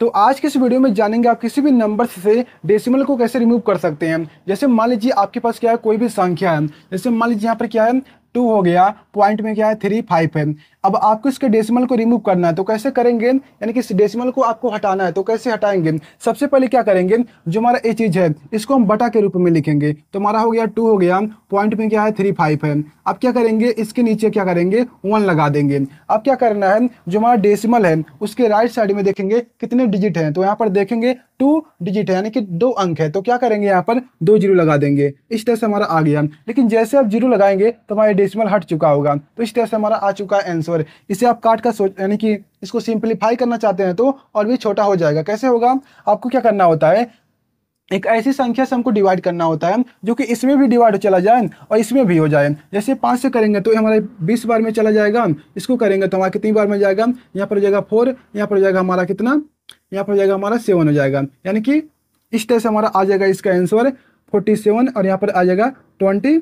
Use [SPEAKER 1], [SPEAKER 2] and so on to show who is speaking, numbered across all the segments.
[SPEAKER 1] तो आज के इस वीडियो में जानेंगे आप किसी भी नंबर से डेसिमल को कैसे रिमूव कर सकते हैं। जैसे मान लीजिए आपके पास क्या है, कोई भी संख्या है, जैसे मान लीजिए यहाँ पर क्या है 2 हो गया, पॉइंट में क्या है 3 5 है। अब आपको इसके डेसिमल को रिमूव करना है तो कैसे करेंगे, यानी कि इस डेसिमल को आपको हटाना है तो कैसे हटाएंगे। सबसे पहले क्या करेंगे, जो हमारा ये चीज है इसको हम बटा के रूप में लिखेंगे। तो हमारा हो गया 2 हो गया, पॉइंट में क्या है 3 5 है। अब क्या करेंगे, इसके नीचे क्या करेंगे 1 लगा देंगे। अब क्या करना है, जो हमारा डेसिमल है उसके राइट साइड में देखेंगे कितने डिजिट हैं, तो यहाँ पर देखेंगे 2 डिजिट है, यानी कि 2 अंक है। तो क्या करेंगे, यहाँ पर 2 जीरो लगा देंगे। इस तरह से हमारा आ गया। लेकिन जैसे आप जीरो लगाएंगे तो हमारा डेसिमल हट चुका होगा। तो इस तरह से हमारा आ चुका है आंसर। इसे आप काट का सोच, यानी कि इसको सिंपलीफाई करना चाहते हैं तो और भी छोटा हो जाएगा। कैसे होगा, आपको क्या करना होता है, एक ऐसी संख्या से हमको डिवाइड करना होता है जो कि इसमें भी डिवाइड चला जाए और इसमें भी हो जाए। जैसे 5 से करेंगे तो हमारे 20 बार में चला जाएगा, इसको करेंगे तो हमारा कितनी बार में जाएगा, यहाँ पर हो जाएगा 4, यहाँ पर हो जाएगा हमारा कितना, यहाँ पर हो जाएगा हमारा 7 हो जाएगा। यानी कि इस तरह से हमारा आ जाएगा इसका आंसर 47 और यहाँ पर आ जाएगा 20।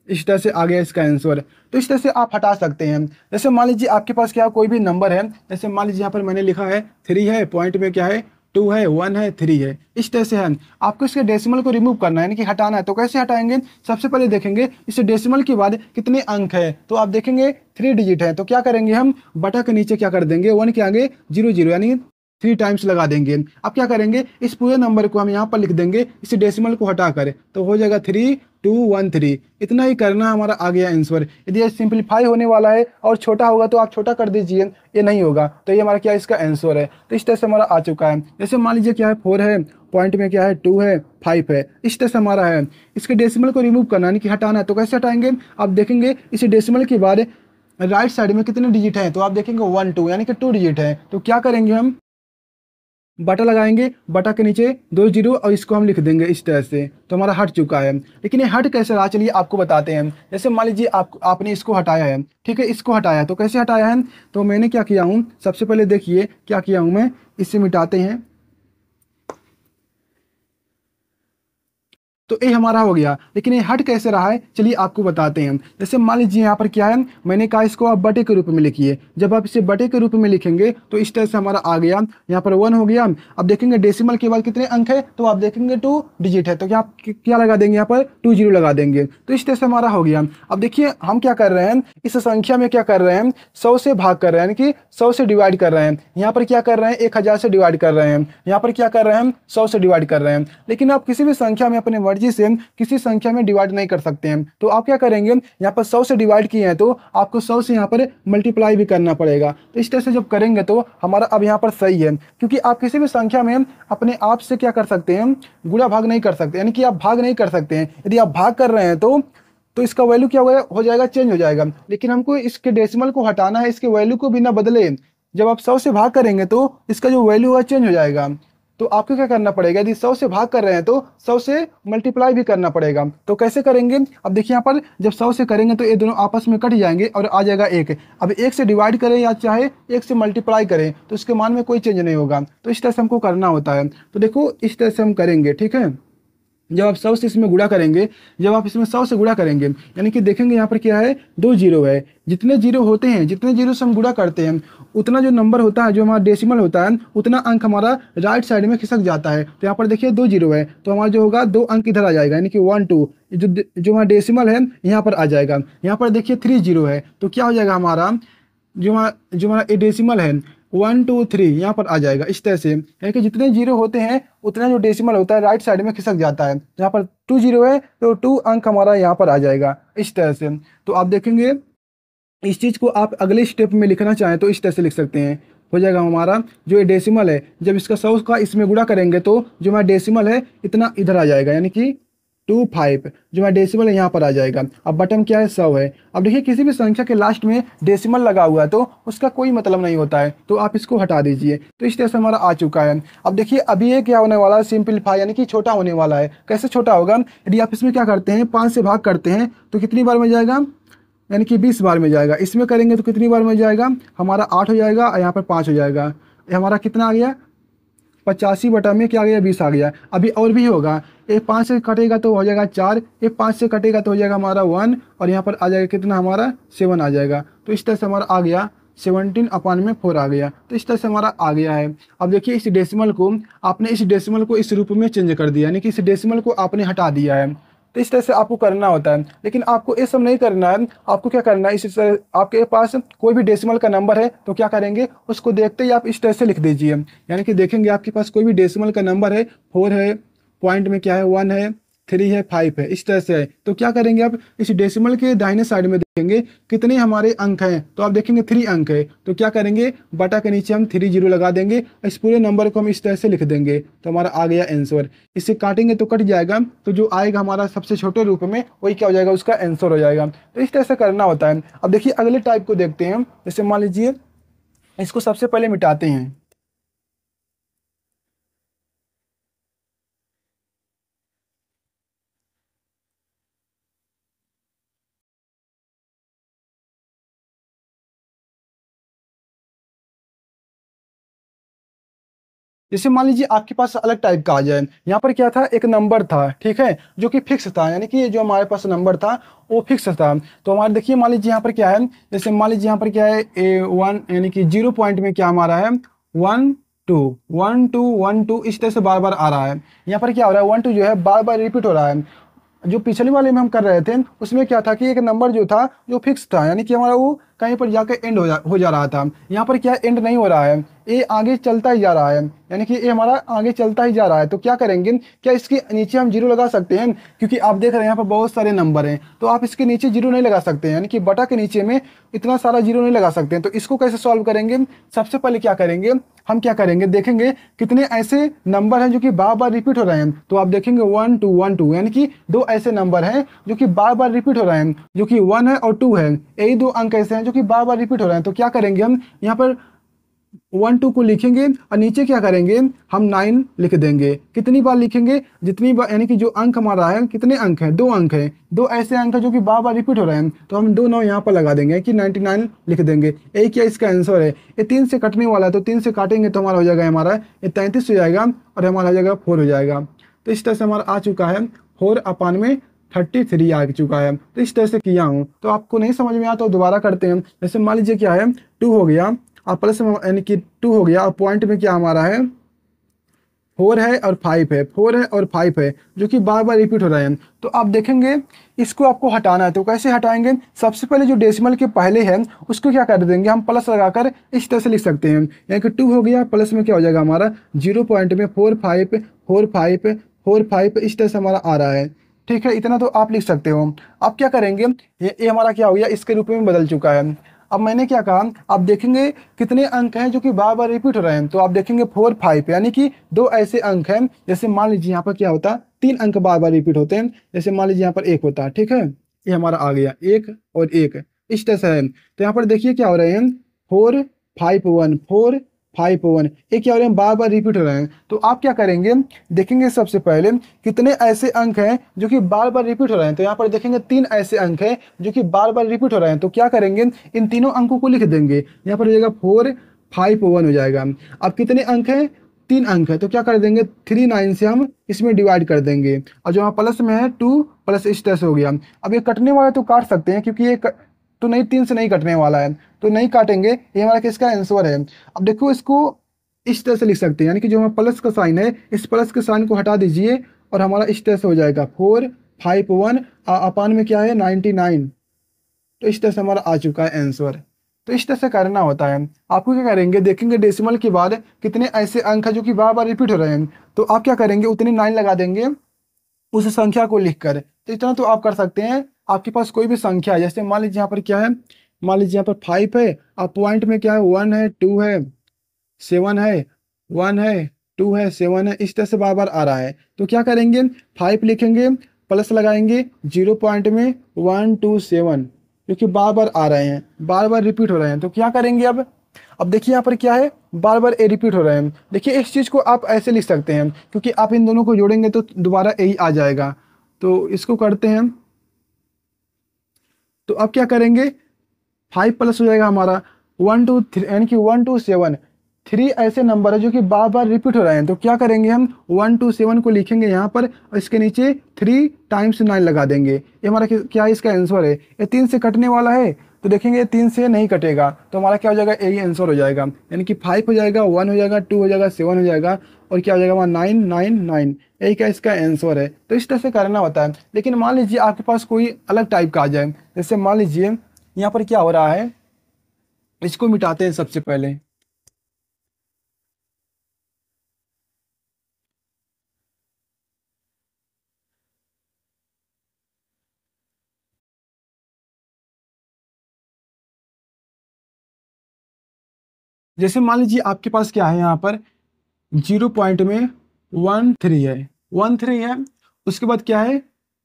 [SPEAKER 1] इस तरह से आ गया इसका आंसर। तो इस तरह से आप हटा सकते हैं। जैसे मान लीजिए आपके पास क्या कोई भी नंबर है, जैसे मान लीजिए यहाँ पर मैंने लिखा है 3 है, पॉइंट में क्या है 2 है, 1 है, 3 है। इस तरह से है आपको इसके डेसिमल को रिमूव करना है, यानी कि हटाना है। तो कैसे हटाएंगे, सबसे पहले देखेंगे इस डेसिमल के बाद कितने अंक है। तो आप देखेंगे 3 डिजिट है, तो क्या करेंगे हम बटा के नीचे क्या कर देंगे 1 के आगे 0 0, यानी 3 टाइम्स लगा देंगे। अब क्या करेंगे, इस पूरे नंबर को हम यहाँ पर लिख देंगे इस डेसिमल को हटाकर, तो हो जाएगा 3 2 1 3। इतना ही करना, हमारा आ गया आंसर। यदि ये सिंपलीफाई होने वाला है और छोटा होगा तो आप छोटा कर दीजिए, ये नहीं होगा तो ये हमारा क्या इसका आंसर है। तो इस तरह से हमारा आ चुका है। जैसे मान लीजिए क्या है 4 है, पॉइंट में क्या है 2 है, 5 है। इस तरह से हमारा है। इसके डेसिमल को रिमूव करना, यानी कि हटाना है। तो कैसे हटाएंगे, आप देखेंगे इस डेसिमल के बाद राइट साइड में कितने डिजिट हैं, तो आप देखेंगे 1 2, यानी कि 2 डिजिट है। तो क्या करेंगे, हम बटा लगाएंगे, बटा के नीचे 2 जीरो और इसको हम लिख देंगे इस तरह से। तो हमारा हट चुका है। लेकिन ये हट कैसे रहा, चलिए आपको बताते हैं। जैसे मान लीजिए आपने इसको हटाया है, ठीक है, इसको हटाया तो कैसे हटाया है, तो मैंने क्या किया हूँ, सबसे पहले देखिए क्या किया हूँ मैं, इससे मिटाते हैं। तो ये हमारा हो गया। लेकिन ये हट कैसे रहा है, चलिए आपको बताते हैं। जैसे मान लीजिए यहाँ पर क्या है, मैंने कहा इसको आप बटे के रूप में लिखिए। जब आप इसे बटे के रूप में लिखेंगे तो इस तरह से हमारा आ गया। यहाँ पर 1 हो गया। अब देखेंगे डेसिमल के बाद कितने अंक है, तो आप देखेंगे 2 डिजिट है, तो क्या लगा देंगे, यहाँ पर 2 जीरो लगा देंगे। तो इस तरह से हमारा हो गया। अब देखिए हम क्या कर रहे हैं, इस संख्या में क्या कर रहे हैं, 100 से भाग कर रहे हैं, यानी कि 100 से डिवाइड कर रहे हैं। यहाँ पर क्या कर रहे हैं, 1000 से डिवाइड कर रहे हैं। यहाँ पर क्या कर रहे हैं, 100 से डिवाइड कर रहे हैं। लेकिन आप किसी भी संख्या में अपने मर्जी से किसी संख्या में डिवाइड नहीं कर सकते हैं। तो आप क्या करेंगे, यहाँ पर 100 से डिवाइड किए हैं तो आपको 100 से यहाँ पर मल्टीप्लाई भी करना पड़ेगा। तो इस तरह से जब करेंगे तो हमारा अब यहाँ पर सही है, क्योंकि आप किसी भी संख्या में अपने आप से क्या कर सकते हैं, गुणा भाग नहीं कर सकते, यानी कि आप भाग नहीं कर सकते हैं। यदि आप भाग कर रहे हैं तो इसका वैल्यू क्या हो जाएगा, चेंज हो जाएगा। लेकिन हमको इसके डेसिमल को हटाना है, इसके वैल्यू को बिना बदले। जब आप 100 से भाग करेंगे तो इसका जो वैल्यू है चेंज हो जाएगा। तो आपको क्या करना पड़ेगा, यदि 100 से भाग कर रहे हैं तो 100 से मल्टीप्लाई भी करना पड़ेगा। तो कैसे करेंगे, अब देखिए यहाँ पर जब 100 से करेंगे तो ये दोनों आपस में कट जाएंगे और आ जाएगा 1। अब 1 से डिवाइड करें या चाहे 1 से मल्टीप्लाई करें तो उसके मान में कोई चेंज नहीं होगा। तो इस तरह से हमको करना होता है। तो देखो इस तरह से हम करेंगे, ठीक है। जब आप 100 से इसमें गुणा करेंगे, जब आप इसमें 100 से गुणा करेंगे, यानी कि देखेंगे यहाँ पर क्या है 2 जीरो है। जितने जीरो होते हैं, जितने जीरो से हम गुणा करते हैं, उतना जो नंबर होता है, जो हमारा डेसिमल होता है, उतना अंक हमारा राइट साइड में खिसक जाता है। तो यहाँ पर देखिए 2 जीरो है, तो हमारा जो होगा 2 अंक इधर आ जाएगा, यानी कि 1 2। जो हमारा डेसिमल है यहाँ पर आ जाएगा। यहाँ पर देखिए 3 जीरो है, तो क्या हो जाएगा हमारा जो हमारा डेसिमल है 1 2 3 यहाँ पर आ जाएगा। इस तरह से यानी कि जितने जीरो होते हैं उतना जो डेसिमल होता है राइट साइड में खिसक जाता है। यहाँ पर 2 जीरो है तो 2 अंक हमारा यहाँ पर आ जाएगा इस तरह से। तो आप देखेंगे इस चीज़ को आप अगले स्टेप में लिखना चाहें तो इस तरह से लिख सकते हैं। हो जाएगा हमारा जो ये डेसिमल है, जब इसका 100 का इसमें गुणा करेंगे तो जो हमारा डेसिमल है इतना इधर आ जाएगा, यानी कि 2 5। जो हमारा डेसिमल है यहाँ पर आ जाएगा। अब बटन क्या है 100 है। अब देखिए किसी भी संख्या के लास्ट में डेसिमल लगा हुआ है तो उसका कोई मतलब नहीं होता है, तो आप इसको हटा दीजिए। तो इस तरह से हमारा आ चुका है। अब देखिए अभी ये क्या होने वाला है, सिंपलीफाई, यानी कि छोटा होने वाला है। कैसे छोटा होगा, यदि आप इसमें क्या करते हैं 5 से भाग करते हैं तो कितनी बार में जाएगा, यानी कि 20 बार में जाएगा। इसमें करेंगे तो कितनी बार में जाएगा, हमारा 8 हो जाएगा और यहाँ पर 5 हो जाएगा। ये हमारा कितना आ गया, 85 बटा में क्या आ गया 20 आ गया। अभी और भी होगा, ये 5 से कटेगा तो हो जाएगा 4, ये 5 से कटेगा तो हो जाएगा हमारा 1 और यहाँ पर आ जाएगा कितना हमारा 7 आ जाएगा। तो इस तरह से हमारा आ गया 17/4 आ गया। तो इस तरह से हमारा आ गया है। अब देखिए इस डेसिमल को आपने इस रूप में चेंज कर दिया, यानी कि इस डेसिमल को आपने हटा दिया है। तो इस तरह से आपको करना होता है, लेकिन आपको ये सब नहीं करना है। आपको क्या करना है, इस तरह आपके पास कोई भी डेसिमल का नंबर है तो क्या करेंगे, उसको देखते ही आप इस तरह से लिख दीजिए। यानी कि देखेंगे आपके पास कोई भी डेसिमल का नंबर है, 4 है, पॉइंट में क्या है 1 है, 3 है, 5 है, इस तरह से है। तो क्या करेंगे आप इस डेसिमल के दाहिने साइड में देखेंगे कितने हमारे अंक हैं, तो आप देखेंगे 3 अंक है। तो क्या करेंगे, बटा के नीचे हम 3 जीरो लगा देंगे, इस पूरे नंबर को हम इस तरह से लिख देंगे। तो हमारा आ गया आंसर। इसे काटेंगे तो कट जाएगा, तो जो आएगा हमारा सबसे छोटे रूप में वही क्या हो जाएगा, उसका आंसर हो जाएगा। तो इस तरह से करना होता है। अब देखिए अगले टाइप को देखते हैं। जैसे मान लीजिए इसको सबसे पहले मिटाते हैं। जैसे मान लीजिए आपके पास अलग टाइप का आ जाए। यहाँ पर क्या था, एक नंबर था, ठीक है, जो कि फिक्स था, यानी कि जो हमारे पास नंबर था वो फिक्स था। तो हमारे देखिए मान लीजिए यहाँ पर क्या है, जैसे मान लीजिए यहाँ पर क्या है A1, यानी कि 0 पॉइंट में क्या हमारा है 1 2 1 2 1 2, इस तरह से बार बार आ रहा है। यहाँ पर क्या हो रहा है, 1 2 जो है बार बार रिपीट हो रहा है। जो पिछले वाले में हम कर रहे थे उसमें क्या था कि एक नंबर जो था जो फिक्स था, यानी कि हमारा वो कहीं पर जाकर एंड हो जा रहा था। यहाँ पर क्या एंड नहीं हो रहा है, ये आगे चलता ही जा रहा है, यानी कि ये हमारा आगे चलता ही जा रहा है। तो क्या करेंगे, क्या इसके नीचे हम जीरो लगा सकते हैं, क्योंकि आप देख रहे हैं यहाँ पर बहुत सारे नंबर हैं, तो आप इसके नीचे जीरो नहीं लगा सकते हैं, यानी कि बटा के नीचे में इतना सारा जीरो नहीं लगा सकते हैं। तो इसको कैसे सॉल्व करेंगे, सबसे पहले क्या करेंगे, हम क्या करेंगे, देखेंगे कितने ऐसे नंबर हैं जो कि बार बार रिपीट हो रहे हैं। तो आप देखेंगे 1 2 1 2, यानी कि 2 ऐसे नंबर हैं जो कि बार बार रिपीट हो रहे हैं, जो कि 1 है और 2 है। यही 2 अंक ऐसे हैं जो कि बार बार रिपीट हो रहे हैं। तो क्या करेंगे, हम यहाँ पर 1 2 को लिखेंगे और नीचे क्या करेंगे, हम 9 लिख देंगे। कितनी बार लिखेंगे, जितनी बार, यानी कि जो अंक हमारा है, कितने अंक हैं, 2 अंक हैं, 2 ऐसे अंक हैं जो कि बार बार रिपीट हो रहे हैं। तो हम 2 9 यहाँ पर लगा देंगे कि 99 लिख देंगे। यही क्या इसका आंसर है। ये 3 से कटने वाला है, तो 3 से काटेंगे तो हमारा हो जाएगा, हमारा ये 33 हो जाएगा और हमारा हो जाएगा 4 हो जाएगा। तो इस तरह से हमारा आ चुका है 4/33 आ चुका है। तो इस तरह से किया हूँ। तो आपको नहीं समझ में आया तो दोबारा करते हैं। जैसे मान लीजिए क्या है 2 हो गया और प्लस में, यानी कि 2 हो गया और पॉइंट में क्या हमारा है 4 है और 5 है, 4 है और 5 है, जो कि बार बार रिपीट हो रहे हैं। तो आप देखेंगे इसको आपको हटाना है। तो कैसे हटाएंगे, सबसे पहले जो डेसिमल के पहले है उसको क्या कर देंगे, हम प्लस लगाकर इस तरह से लिख सकते हैं। यानी कि 2 हो गया, प्लस में क्या हो जाएगा हमारा 0 पॉइंट में 4 5 4 5 4 5, इस तरह से हमारा आ रहा है। ठीक है, इतना तो आप लिख सकते हो। अब क्या करेंगे, ये हमारा क्या हो गया, इसके रूप में बदल चुका है। अब मैंने क्या कहा, आप देखेंगे कितने अंक हैं जो कि बार बार रिपीट हो रहे हैं। तो आप देखेंगे 4 5, यानी कि 2 ऐसे अंक हैं। जैसे मान लीजिए यहाँ पर क्या होता, 3 अंक बार बार रिपीट होते हैं। जैसे मान लीजिए यहाँ पर 1 होता है, ठीक है, ये हमारा आ गया 1 और 1, इस तरह से है। तो यहाँ पर देखिए क्या हो रहे हैं 4 5 1 4 5 1, ये क्या हो रहे हैं, बार बार रिपीट हो रहे हैं। तो आप क्या करेंगे, देखेंगे सबसे पहले कितने ऐसे अंक हैं जो कि बार बार रिपीट हो रहे हैं। तो यहाँ पर देखेंगे 3 ऐसे अंक हैं जो कि बार बार रिपीट हो रहे हैं। तो क्या करेंगे, इन तीनों अंकों को लिख देंगे। यहाँ पर हो जाएगा 4 5 1 हो जाएगा। अब कितने अंक हैं, 3 अंक है, तो क्या कर देंगे 3 9 से हम इसमें डिवाइड कर देंगे। और जो यहाँ प्लस में है 2 प्लस, इस तरह से हो गया। अब ये कटने वाले तो काट सकते हैं, क्योंकि ये तो नहीं 3 से नहीं कटने वाला है, तो नहीं काटेंगे। ये हमारा किसका आंसर है। अब देखो इसको इस तरह से लिख सकते हैं, यानी कि जो हमारा प्लस का साइन है, इस प्लस के साइन को हटा दीजिए और हमारा इस तरह से हो जाएगा 4 5 1 अपान में क्या है 99। तो इस तरह से हमारा आ चुका है आंसर। तो इस तरह से करना होता है। आपको क्या करेंगे, देखेंगे डेसिमल के बाद कितने ऐसे अंक है जो कि बार बार रिपीट हो रहे हैं। तो आप क्या करेंगे, उतने 9 लगा देंगे उस संख्या को लिखकर। तो इतना तो आप कर सकते हैं। आपके पास कोई भी संख्या है, जैसे मान लीजिए यहाँ पर क्या है, मान लीजिए यहाँ पर 5 है और पॉइंट में क्या है 1 है 2 है 7 है 1 है 2 है 7 है, इस तरह से बार बार आ रहा है। तो क्या करेंगे, 5 लिखेंगे, प्लस लगाएंगे 0 पॉइंट में 1 2 7, क्योंकि बार बार आ रहे हैं, बार बार रिपीट हो रहे हैं। तो क्या करेंगे, अब देखिए यहाँ पर क्या है, बार बार ए रिपीट हो रहे हैं। देखिए इस चीज़ को आप ऐसे लिख सकते हैं, क्योंकि आप इन दोनों को जोड़ेंगे तो दोबारा यही आ जाएगा। तो इसको करते हैं। तो अब क्या करेंगे, 5 प्लस हो जाएगा हमारा 1 2 3, यानी कि 1 2 7, 3 ऐसे नंबर है जो कि बार बार रिपीट हो रहे हैं। तो क्या करेंगे, हम 1 2 7 को लिखेंगे यहाँ पर और इसके नीचे 3 टाइम्स 9 लगा देंगे। ये हमारा क्या है, इसका आंसर है। ये 3 से कटने वाला है, तो देखेंगे 3 से नहीं कटेगा, तो हमारा क्या हो जाएगा, यही आंसर हो जाएगा। यानी कि 5 हो जाएगा, 1 हो जाएगा, 2 हो जाएगा, 7 हो जाएगा, और क्या हो जाएगा हमारा 9 9 9। यही क्या इसका आंसर है। तो इस तरह से करना होता है। लेकिन मान लीजिए आपके पास कोई अलग टाइप का आ जाए, जैसे मान लीजिए यहाँ पर क्या हो रहा है, इसको मिटाते हैं सबसे पहले। जैसे मान लीजिए आपके पास क्या है, यहाँ पर 0 पॉइंट में 1 3 है, 1 3 है। उसके बाद क्या है,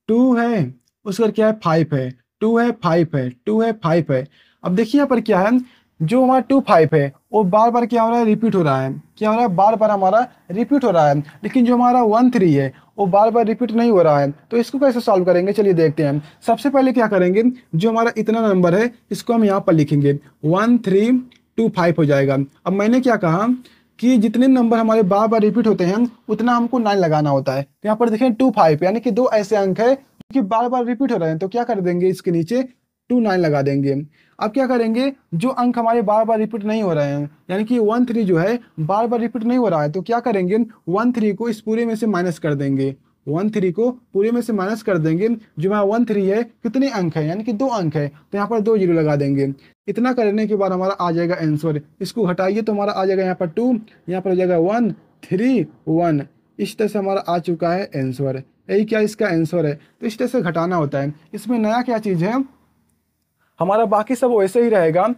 [SPEAKER 1] 2 है। उसके बाद क्या है, 5 है, 2 है, 5 है, 2 है, 5 है। अब देखिए यहाँ पर क्या है, जो हमारा 2 5 है वो बार बार क्या हो रहा है, रिपीट हो रहा है। क्या हो रहा है, बार बार हमारा रिपीट हो रहा है। लेकिन जो हमारा 1 3 है वो बार बार रिपीट नहीं हो रहा है। तो इसको कैसे सॉल्व करेंगे, चलिए देखते हैं। सबसे पहले क्या करेंगे, जो हमारा इतना नंबर है इसको हम यहाँ पर लिखेंगे, 1 3 2 5 हो जाएगा। अब मैंने क्या कहा कि जितने नंबर हमारे बार बार रिपीट होते हैं उतना हमको 9 लगाना होता है। तो यहाँ पर देखें 2 5, यानी कि दो ऐसे अंक है कि बार बार रिपीट हो रहे हैं। तो क्या कर देंगे, इसके नीचे 2 9 लगा देंगे। अब क्या करेंगे, जो अंक हमारे बार बार रिपीट नहीं हो रहे हैं, यानी कि 1 3 जो है बार बार रिपीट नहीं हो रहा है, तो क्या करेंगे, 1 3 को इस पूरे में से माइनस कर देंगे। 1 3 को पूरे में से माइनस कर देंगे। जो हमारा 1 3 है कितने अंक है, यानी कि 2 अंक है, तो यहाँ पर 2 जीरो लगा देंगे। इतना करने के बाद हमारा आ जाएगा आंसर। इसको हटाइए तो हमारा आ जाएगा यहाँ पर 2, यहाँ पर हो जाएगा 1 3 1। इस तरह से हमारा आ चुका है आंसर। यही क्या इसका आंसर है। तो इस तरह से घटाना होता है। इसमें नया क्या चीज़ है, हमारा बाकी सब वैसे ही रहेगा।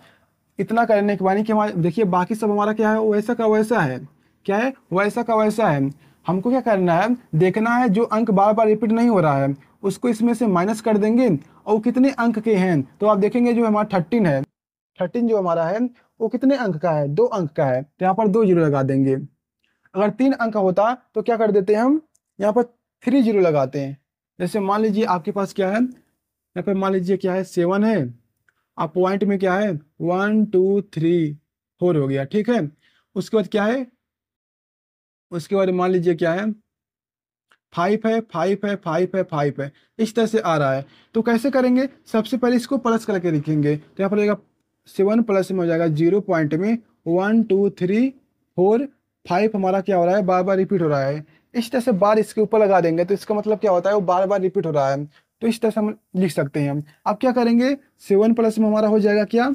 [SPEAKER 1] इतना करने के बाद कि हमारे देखिए बाकी सब हमारा क्या है, वैसा का वैसा है। क्या है, वैसा का वैसा है। हमको क्या करना है, देखना है जो अंक बार बार रिपीट नहीं हो रहा है उसको इसमें से माइनस कर देंगे, और वो कितने अंक के हैं। तो आप देखेंगे जो हमारा 13 है, 13 जो हमारा है वो कितने अंक का है, 2 अंक का है। तो यहाँ पर 2 जीरो लगा देंगे। अगर 3 अंक का होता तो क्या कर देते हैं हम, यहाँ पर 3 जीरो लगाते हैं। जैसे मान लीजिए आपके पास क्या है, यहाँ पर मान लीजिए क्या है, 7 है। आप पॉइंट में क्या है, 1 2 3 4 हो गया, ठीक है। उसके बाद क्या है, उसके बाद मान लीजिए क्या है, 5 है, 5 है, 5 है, 5 है। इस तरह से आ रहा है। तो कैसे करेंगे, सबसे पहले इसको प्लस करके लिखेंगे। तो यहाँ पर रहेगा 7 प्लस में हो जाएगा 0 पॉइंट में 1 2 3 4 5 हमारा क्या हो रहा है, बार बार रिपीट हो रहा है। इस तरह से बार इसके ऊपर लगा देंगे तो इसका मतलब क्या होता है, वो बार बार रिपीट हो रहा है। तो इस तरह से हम लिख सकते हैं। अब क्या करेंगे, 7 प्लस में हमारा हो जाएगा क्या,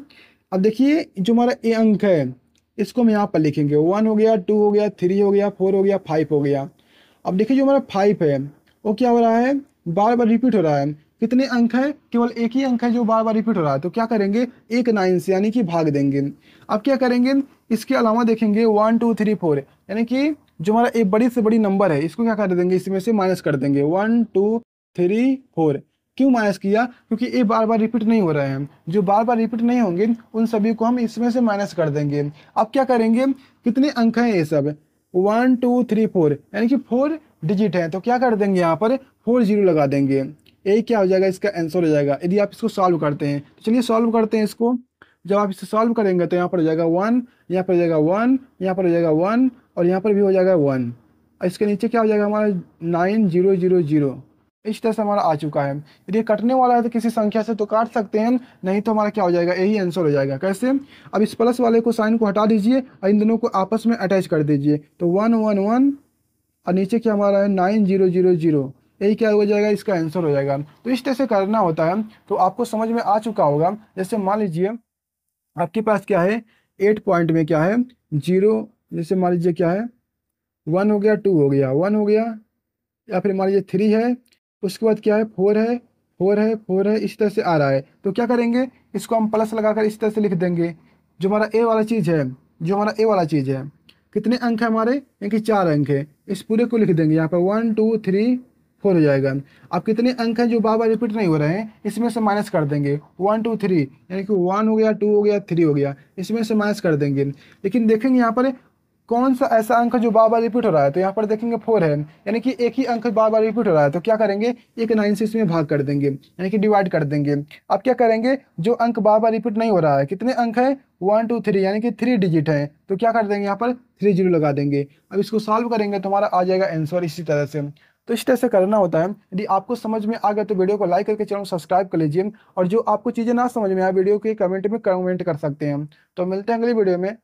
[SPEAKER 1] अब देखिए जो हमारा ए अंक है इसको हम यहाँ पर लिखेंगे। 1 हो गया, 2 हो गया, 3 हो गया, 4 हो गया, 5 हो गया। अब देखिए जो हमारा 5 है वो क्या हो रहा है, बार बार रिपीट हो रहा है। कितने अंक है, केवल एक ही अंक है जो बार बार रिपीट हो रहा है। तो क्या करेंगे, एक 9 से यानी कि भाग देंगे। अब क्या करेंगे, इसके अलावा देखेंगे 1 2 3 4, यानी कि जो हमारा एक बड़ी से बड़ी नंबर है इसको क्या कर देंगे, इसमें से माइनस कर देंगे। 1 2 3 4। क्यों माइनस किया, क्योंकि ये बार बार रिपीट नहीं हो रहे हैं। जो बार बार रिपीट नहीं होंगे उन सभी को हम इसमें से माइनस कर देंगे। अब क्या करेंगे, कितने अंक हैं ये सब, 1 2 3 4, यानी कि 4 डिजिट है। तो क्या कर देंगे, यहाँ पर 4 जीरो लगा देंगे। यही क्या हो जाएगा, इसका आंसर हो जाएगा। यदि आप इसको सॉल्व करते हैं तो चलिए सॉल्व करते हैं इसको। जब आप इसे सॉल्व करेंगे तो यहाँ पर हो जाएगा 1, यहाँ पर हो जाएगा 1, यहाँ पर हो जाएगा 1, और यहाँ पर भी हो जाएगा 1। और इसके नीचे क्या हो जाएगा हमारा 9 0 0 0। इस तरह से हमारा आ चुका है। यदि ये कटने वाला है तो किसी संख्या से तो काट सकते हैं, नहीं तो हमारा क्या हो जाएगा, यही आंसर हो जाएगा। कैसे, अब इस प्लस वाले को साइन को हटा दीजिए और इन दोनों को आपस में अटैच कर दीजिए। तो 1 1 1, और नीचे क्या हमारा है 9 0 0 0। यही क्या हो जाएगा, इसका आंसर हो जाएगा। तो इस तरह से करना होता है। तो आपको समझ में आ चुका होगा। जैसे मान लीजिए आपके पास क्या है, 8 पॉइंट में क्या है, 0, जैसे मान लीजिए क्या है, 1 हो गया, 2 हो गया, 1 हो गया, या फिर मान लीजिए 3 है। उसके बाद क्या है, 4 है, 4 है, 4 है। इस तरह से आ रहा है। तो क्या करेंगे, इसको हम प्लस लगाकर इस तरह से लिख देंगे। जो हमारा ए वाला चीज़ है, जो हमारा ए वाला चीज़ है, कितने अंक है हमारे, यानी 4 अंक है। इस पूरे को लिख देंगे यहाँ पर 1 2 3 4 हो जाएगा। अब कितने अंक हैं जो बार बार रिपीट नहीं हो रहे हैं, इसमें से माइनस कर देंगे। 1 2 3, यानी कि 1 हो गया, 2 हो गया, 3 हो गया, इसमें से माइनस कर देंगे। लेकिन देखेंगे यहाँ पर कौन सा ऐसा अंक जो बार बार रिपीट हो रहा है। तो यहाँ पर देखेंगे 4 है, यानी कि एक ही अंक बार बार रिपीट हो रहा है। तो क्या करेंगे, एक 9 से इसमें भाग कर देंगे, यानी कि डिवाइड कर देंगे। अब क्या करेंगे, जो अंक बार बार रिपीट नहीं हो रहा है, कितने अंक है, 1 2 3, यानी कि 3 डिजिट है। तो क्या कर देंगे, यहाँ पर 3 जीरो लगा देंगे। अब इसको सॉल्व करेंगे तो हमारा आ जाएगा आंसर इसी तरह से। तो इस तरह से करना होता है। यदि आपको समझ में आ गया तो वीडियो को लाइक करके चैनल को सब्सक्राइब कर लीजिए, और जो आपको चीज़ें ना समझ में आए वीडियो के कमेंट में कमेंट कर सकते हैं। तो मिलते हैं अगली वीडियो में।